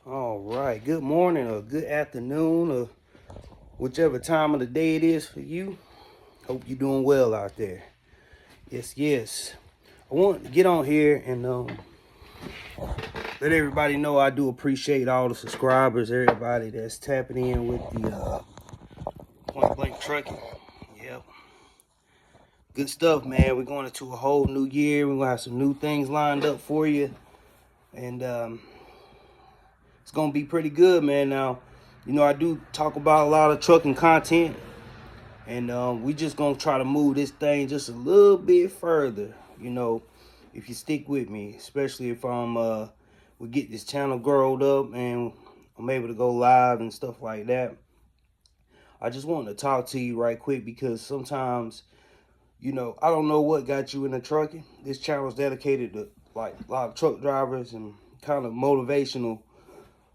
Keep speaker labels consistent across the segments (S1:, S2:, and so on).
S1: All right, good morning or good afternoon or whichever time of the day it is for you. Hope you're doing well out there. Yes. I want to get on here and let everybody know I do appreciate all the subscribers, everybody that's tapping in with the Point Blank Trucking. Yep. Good stuff, man. We're going into a whole new year. We're going to have some new things lined up for you. And it's going to be pretty good, man. Now, I do talk about a lot of trucking content. And we just gonna try to move this thing just a little bit further, if you stick with me, especially if we get this channel growed up and I'm able to go live and stuff like that. I just want to talk to you right quick because sometimes, I don't know what got you into trucking. This channel is dedicated to like a lot of truck drivers and kind of motivational.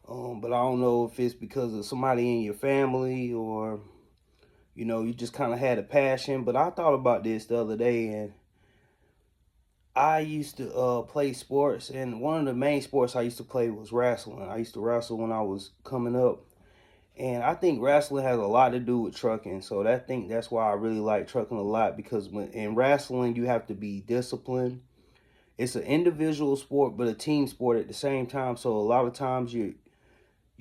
S1: But I don't know if it's because of somebody in your family or you just kind of had a passion. But I thought about this the other day, and I used to play sports, and one of the main sports I used to play was wrestling. I used to wrestle when I was coming up, and I think wrestling has a lot to do with trucking. So that's why I really like trucking a lot, because in wrestling you have to be disciplined. It's an individual sport, but a team sport at the same time. So a lot of times you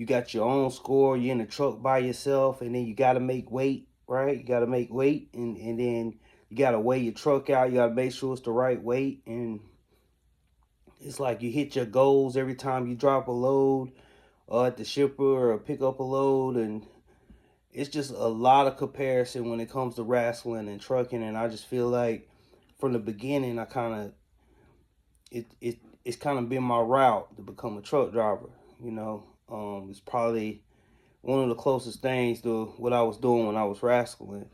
S1: got your own score, you're in the truck by yourself, and then you got to make weight, right? You got to make weight, and then you got to weigh your truck out. You got to make sure it's the right weight, and it's like you hit your goals every time you drop a load at the shipper or pick up a load, and it's just a lot of comparison when it comes to wrestling and trucking. And I just feel like from the beginning, it's kind of been my route to become a truck driver. It's probably one of the closest things to what I was doing when I was wrestling.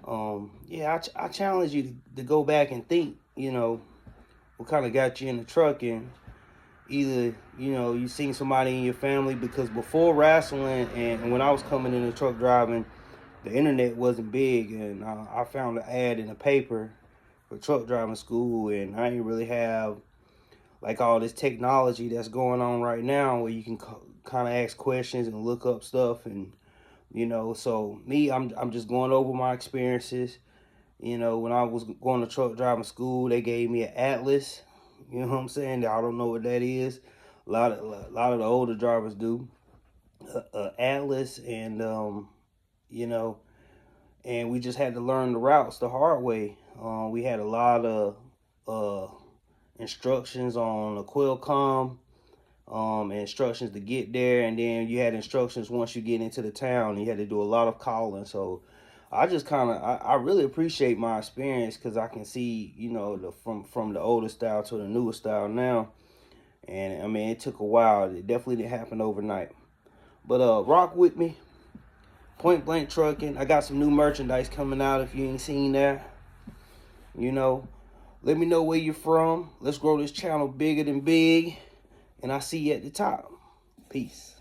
S1: I challenge you to go back and think, what kind of got you into trucking. Either, you seen somebody in your family, because before wrestling and when I was coming into truck driving, the internet wasn't big, and I found an ad in the paper for truck driving school, and I didn't really have like all this technology that's going on right now where you can kind of ask questions and look up stuff. And so me, I'm just going over my experiences. When I was going to truck driving school, they gave me an atlas. You know what I'm saying? I don't know what that is. A lot of the older drivers do. Atlas, and and we just had to learn the routes the hard way. We had a lot of instructions on the Qualcomm, instructions to get there, and then you had instructions once you get into the town. You had to do a lot of calling. So I just I really appreciate my experience, because I can see from the older style to the newer style now. And I mean, it took a while. It definitely didn't happen overnight. But rock with me, Point Blank Trucking. I got some new merchandise coming out. If you ain't seen that, let me know where you're from. Let's grow this channel bigger than big. And I see you at the top. Peace.